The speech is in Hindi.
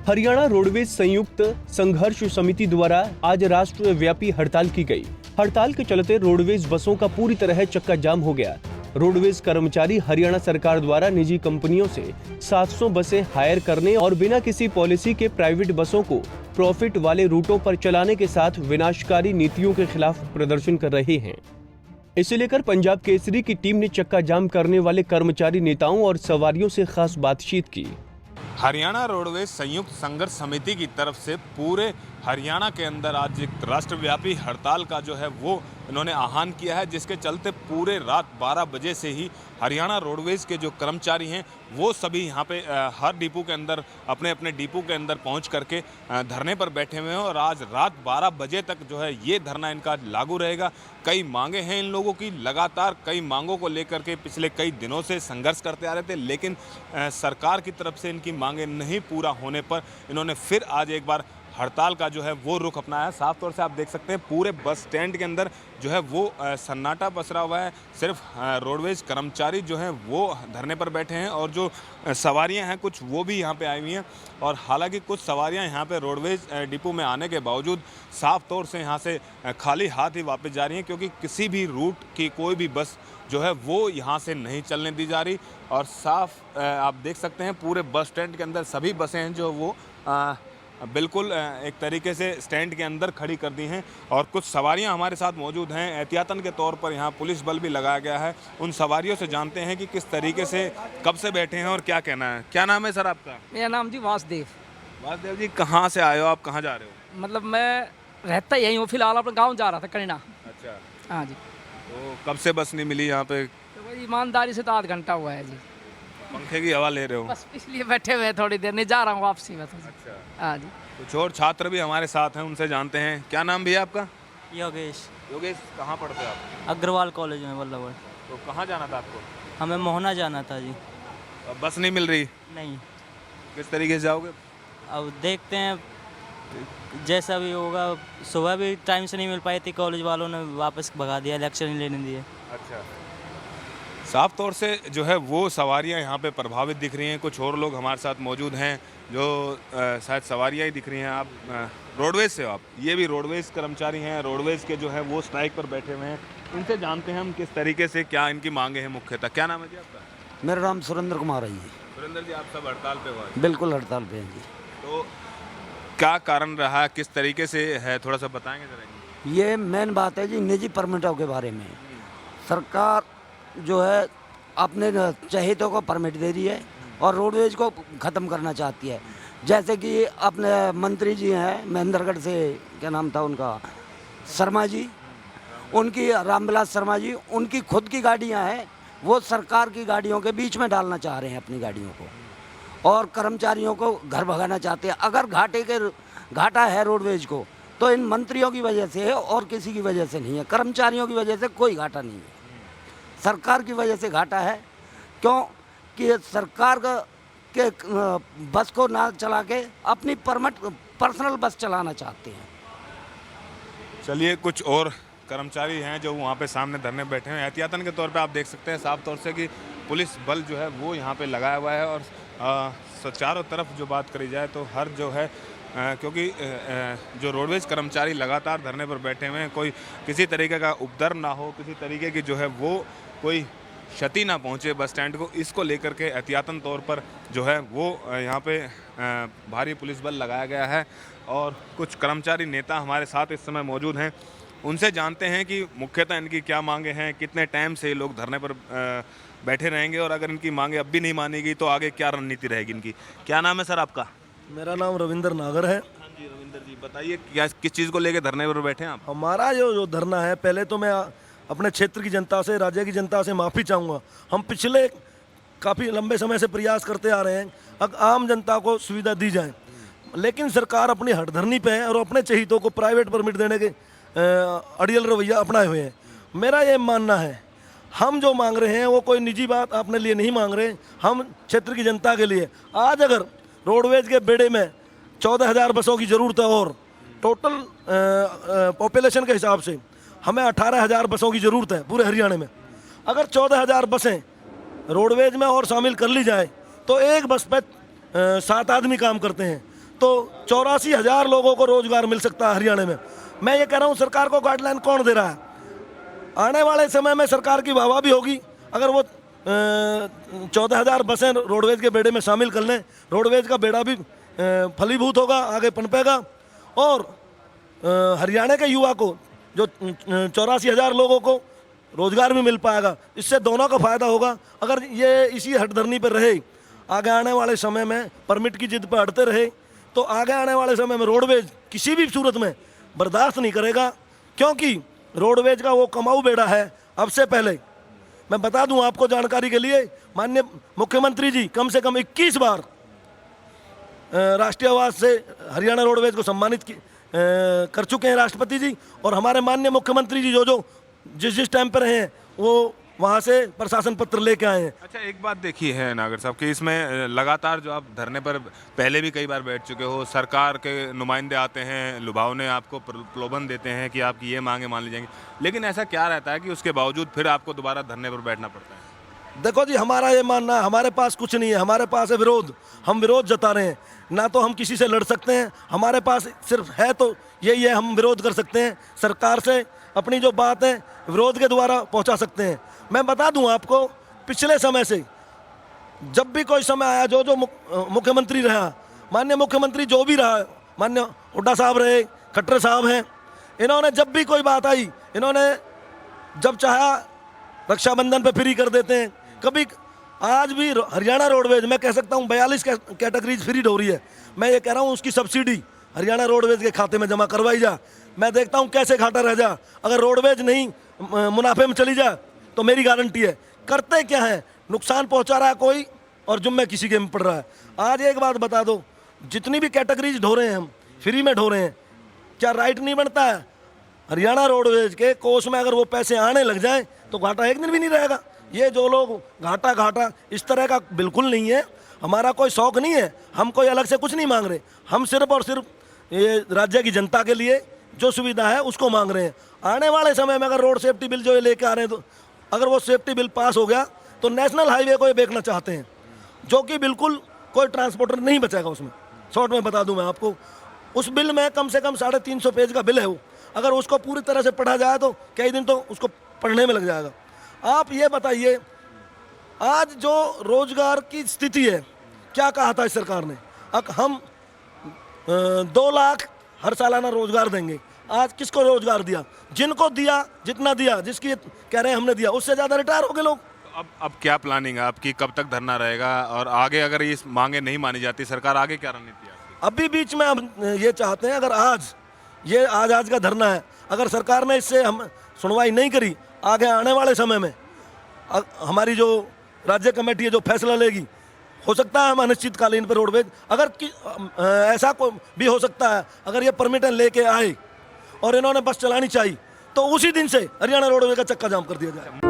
हरियाणा रोडवेज संयुक्त संघर्ष समिति द्वारा आज राष्ट्रव्यापी हड़ताल की गई। हड़ताल के चलते रोडवेज बसों का पूरी तरह चक्का जाम हो गया। रोडवेज कर्मचारी हरियाणा सरकार द्वारा निजी कंपनियों से 700 बसें हायर करने और बिना किसी पॉलिसी के प्राइवेट बसों को प्रॉफिट वाले रूटों पर चलाने के साथ विनाशकारी नीतियों के खिलाफ प्रदर्शन कर रहे हैं। इसे लेकर पंजाब केसरी की टीम ने चक्का जाम करने वाले कर्मचारी नेताओं और सवारियों से खास बातचीत की। हरियाणा रोडवेज संयुक्त संघर्ष समिति की तरफ से पूरे हरियाणा के अंदर आज एक राष्ट्रव्यापी हड़ताल का जो है वो इन्होंने आह्वान किया है, जिसके चलते पूरे रात 12 बजे से ही हरियाणा रोडवेज के जो कर्मचारी हैं वो सभी यहाँ पे हर डिपो के अंदर अपने अपने डिपो के अंदर पहुँच करके धरने पर बैठे हुए हैं और आज रात 12 बजे तक जो है ये धरना इनका लागू रहेगा। कई मांगे हैं इन लोगों की, लगातार कई मांगों को लेकर के पिछले कई दिनों से संघर्ष करते आ रहे थे, लेकिन सरकार की तरफ से इनकी मांगे नहीं पूरा होने पर इन्होंने फिर आज एक बार हड़ताल का जो है वो रुख अपनाया। साफ तौर से आप देख सकते हैं पूरे बस स्टैंड के अंदर जो है वो सन्नाटा पसरा हुआ है। सिर्फ रोडवेज कर्मचारी जो हैं वो धरने पर बैठे हैं और जो सवारियां हैं कुछ वो भी यहाँ पे आई हुई हैं। और हालांकि कुछ सवारियां यहाँ पे रोडवेज डिपो में आने के बावजूद साफ तौर से यहाँ से खाली हाथ ही वापस जा रही हैं, क्योंकि किसी भी रूट की कोई भी बस जो है वो यहाँ से नहीं चलने दी जा रही। और साफ आप देख सकते हैं पूरे बस स्टैंड के अंदर सभी बसें हैं जो वो बिल्कुल एक तरीके से स्टैंड के अंदर खड़ी कर दी हैं। और कुछ सवारियां हमारे साथ मौजूद हैं। एहतियातन के तौर पर यहाँ पुलिस बल भी लगाया गया है। उन सवारियों से जानते हैं कि किस तरीके से कब से बैठे हैं और क्या कहना है। क्या नाम है सर आपका? मेरा नाम जी वासुदेव। वासुदेव जी, कहाँ से आए हो आप, कहाँ जा रहे हो? मतलब मैं रहता यहीं हूँ, फिलहाल अपने गाँव जा रहा था करीना। अच्छा, हाँ जी। तो कब से बस नहीं मिली यहाँ पे? तो भाई ईमानदारी से तो आध घंटा हुआ है जी। पंखे की हवा ले रहे हो? बस इसलिए बैठे हुए थोड़ी देर, नहीं जा रहा हूँ वापसी में। अच्छा, हाँ जी। कुछ और छात्र भी हमारे साथ हैं, उनसे जानते हैं। क्या नाम भैया आपका? योगेश। योगेश, कहाँ पढ़ते हो आप? अग्रवाल कॉलेज में वल्लभगढ़। तो कहाँ जाना था आपको? हमें मोहना जाना था जी। अब बस नहीं मिल रही, नहीं, किस तरीके से जाओगे? अब देखते हैं जैसा भी होगा। सुबह भी टाइम से नहीं मिल पाई थी, कॉलेज वालों ने वापस भगा दिया, लेक्चर नहीं लेने दिए। अच्छा, साफ तौर से जो है वो सवारियां यहाँ पे प्रभावित दिख रही हैं। कुछ और लोग हमारे साथ मौजूद हैं जो शायद सवारियां ही दिख रही हैं। आप रोडवेज से हो? आप ये भी रोडवेज कर्मचारी हैं, रोडवेज के जो है वो स्ट्राइक पर बैठे हुए हैं। इनसे जानते हैं हम किस तरीके से क्या इनकी मांगे हैं मुख्यतः। क्या नाम है जी आपका? मेरा नाम सुरेंद्र कुमार है जी। सुरेंद्र जी, आप सब हड़ताल पे हुआ? बिल्कुल हड़ताल पे हैं जी। तो क्या कारण रहा, किस तरीके से है, थोड़ा सा बताएंगे जरा? ये मेन बात है जी निजी परमिटों के बारे में। सरकार जो है अपने चहेतों को परमिट दे रही है और रोडवेज को ख़त्म करना चाहती है। जैसे कि अपने मंत्री जी हैं महेंद्रगढ़ से, क्या नाम था उनका, शर्मा जी, उनकी रामविलास शर्मा जी, उनकी खुद की गाड़ियां हैं, वो सरकार की गाड़ियों के बीच में डालना चाह रहे हैं अपनी गाड़ियों को और कर्मचारियों को घर भगाना चाहते हैं। अगर घाटा है रोडवेज को तो इन मंत्रियों की वजह से है और किसी की वजह से नहीं है। कर्मचारियों की वजह से कोई घाटा नहीं है, सरकार की वजह से घाटा है। क्यों कि सरकार के बस को ना चला के अपनी पर्सनल बस चलाना चाहते हैं। चलिए, कुछ और कर्मचारी हैं जो वहाँ पे सामने धरने बैठे हैं। एहतियातन के तौर पे आप देख सकते हैं साफ तौर से कि पुलिस बल जो है वो यहाँ पे लगाया हुआ है। और चारों तरफ जो बात करी जाए तो हर जो है क्योंकि जो रोडवेज कर्मचारी लगातार धरने पर बैठे हुए हैं, कोई किसी तरीके का उपद्रव ना हो, किसी तरीके की जो है वो कोई क्षति ना पहुंचे बस स्टैंड को, इसको लेकर के एहतियातन तौर पर जो है वो यहाँ पे भारी पुलिस बल लगाया गया है। और कुछ कर्मचारी नेता हमारे साथ इस समय मौजूद हैं, उनसे जानते हैं कि मुख्यतः इनकी क्या मांगे हैं, कितने टाइम से ये लोग धरने पर बैठे रहेंगे और अगर इनकी मांगे अब भी नहीं मानी गई तो आगे क्या रणनीति रहेगी इनकी। क्या नाम है सर आपका? मेरा नाम रविंद्र नागर है। हाँ जी रविंद्र जी, बताइए क्या किस चीज़ को लेकर धरने पर बैठे हैं आप? हमारा जो धरना है, पहले तो मैं अपने क्षेत्र की जनता से, राज्य की जनता से माफ़ी चाहूँगा। हम पिछले काफ़ी लंबे समय से प्रयास करते आ रहे हैं अब आम जनता को सुविधा दी जाए, लेकिन सरकार अपनी हठधर्मी पे है और अपने चहेतों को प्राइवेट परमिट देने के अड़ियल रवैया अपनाए हुए हैं। मेरा ये मानना है हम जो मांग रहे हैं वो कोई निजी बात अपने लिए नहीं मांग रहे, हम क्षेत्र की जनता के लिए। आज अगर रोडवेज के बेड़े में 14,000 बसों की ज़रूरत है और टोटल पॉपुलेशन के हिसाब से हमें 18,000 बसों की ज़रूरत है पूरे हरियाणा में। अगर 14,000 बसें रोडवेज में और शामिल कर ली जाए तो एक बस पे 7 आदमी काम करते हैं। तो 84,000 लोगों को रोजगार मिल सकता है हरियाणा में। मैं ये कह रहा हूँ सरकार को गाइडलाइन कौन दे रहा है? आने वाले समय में सरकार की वाहवाही भी होगी अगर वो 14,000 बसें रोडवेज के बेड़े में शामिल कर लें। रोडवेज का बेड़ा भी फलीभूत होगा, आगे पनपेगा और हरियाणा के युवा को जो 84,000 लोगों को रोजगार भी मिल पाएगा। इससे दोनों का फायदा होगा। अगर ये इसी हटधर्मी पर रहे, आगे आने वाले समय में परमिट की जिद पर अड़ते रहे, तो आगे आने वाले समय में रोडवेज किसी भी सूरत में बर्दाश्त नहीं करेगा, क्योंकि रोडवेज का वो कमाऊ बेड़ा है। अब से पहले मैं बता दूं आपको जानकारी के लिए, माननीय मुख्यमंत्री जी कम से कम 21 बार राष्ट्रीय आवास से हरियाणा रोडवेज को सम्मानित कर चुके हैं राष्ट्रपति जी, और हमारे माननीय मुख्यमंत्री जी जो जिस टाइम पर हैं वो वहाँ से प्रशासन पत्र लेके आए हैं। अच्छा, एक बात देखी है नागर साहब कि इसमें लगातार जो आप धरने पर पहले भी कई बार बैठ चुके हो, सरकार के नुमाइंदे आते हैं, लुभावने आपको प्रलोभन देते हैं कि आपकी ये मांगे मान ली जाएंगी, लेकिन ऐसा क्या रहता है कि उसके बावजूद फिर आपको दोबारा धरने पर बैठना पड़ता है? देखो जी, हमारा ये मानना है, हमारे पास कुछ नहीं है, हमारे पास है विरोध। हम विरोध जता रहे हैं, ना तो हम किसी से लड़ सकते हैं, हमारे पास सिर्फ है तो यही है, हम विरोध कर सकते हैं। सरकार से अपनी जो बात है विरोध के द्वारा पहुंचा सकते हैं। मैं बता दूं आपको, पिछले समय से जब भी कोई समय आया, जो मुख्यमंत्री रहा, माननीय मुख्यमंत्री जो भी रहा, माननीय हुड्डा साहब रहे, खट्टर साहब हैं, इन्होंने जब भी कोई बात आई, इन्होंने जब चाहा रक्षाबंधन पे फ्री कर देते हैं। कभी आज भी हरियाणा रोडवेज, मैं कह सकता हूँ 42 कैटेगरीज फ्री हो रही है। मैं ये कह रहा हूँ उसकी सब्सिडी हरियाणा रोडवेज के खाते में जमा करवाई जा। मैं देखता हूँ कैसे घाटा रह जा। अगर रोडवेज नहीं मुनाफे में चली जाए तो मेरी गारंटी है, करते क्या है, नुकसान पहुँचा रहा है कोई और जुम्मे किसी के में पड़ रहा है। आज एक बात बता दो, जितनी भी कैटेगरीज ढो रहे हैं हम, फ्री में ढो रहे हैं, क्या राइट नहीं बनता है हरियाणा रोडवेज के कोष में अगर वो पैसे आने लग जाएं तो घाटा एक दिन भी नहीं रहेगा। ये जो लोग घाटा इस तरह का बिल्कुल नहीं है। हमारा कोई शौक नहीं है, हम कोई अलग से कुछ नहीं मांग रहे, हम सिर्फ और सिर्फ ये राज्य की जनता के लिए जो सुविधा है उसको मांग रहे हैं। आने वाले समय में अगर रोड सेफ्टी बिल जो ये लेके आ रहे हैं, तो अगर वो सेफ्टी बिल पास हो गया तो नेशनल हाईवे को ये बेचना चाहते हैं, जो कि बिल्कुल कोई ट्रांसपोर्टर नहीं बचेगा उसमें। शॉर्ट में बता दूं मैं आपको, उस बिल में कम से कम 350 पेज का बिल है वो, अगर उसको पूरी तरह से पढ़ा जाए तो कई दिन तो उसको पढ़ने में लग जाएगा। आप ये बताइए, आज जो रोजगार की स्थिति है, क्या कहा था इस सरकार ने, हम 2 लाख हर सालाना रोजगार देंगे। आज किसको रोजगार दिया? जिनको दिया, जितना दिया, जिसकी कह रहे हैं हमने दिया, उससे ज़्यादा रिटायर हो गए लोग। अब क्या प्लानिंग है आपकी, कब तक धरना रहेगा और आगे अगर ये मांगे नहीं मानी जाती, सरकार आगे क्या रणनीति है? अभी बीच में हम ये चाहते हैं, अगर आज का धरना है, अगर सरकार ने इससे हम सुनवाई नहीं करी, आगे आने वाले समय में हमारी जो राज्य कमेटी है जो फैसला लेगी, हो सकता है हम अनिश्चितकालीन पर रोडवेज, अगर ऐसा भी हो सकता है, अगर ये परमिट लेके आए और इन्होंने बस चलानी चाहिए तो उसी दिन से हरियाणा रोडवेज का चक्का जाम कर दिया जाए।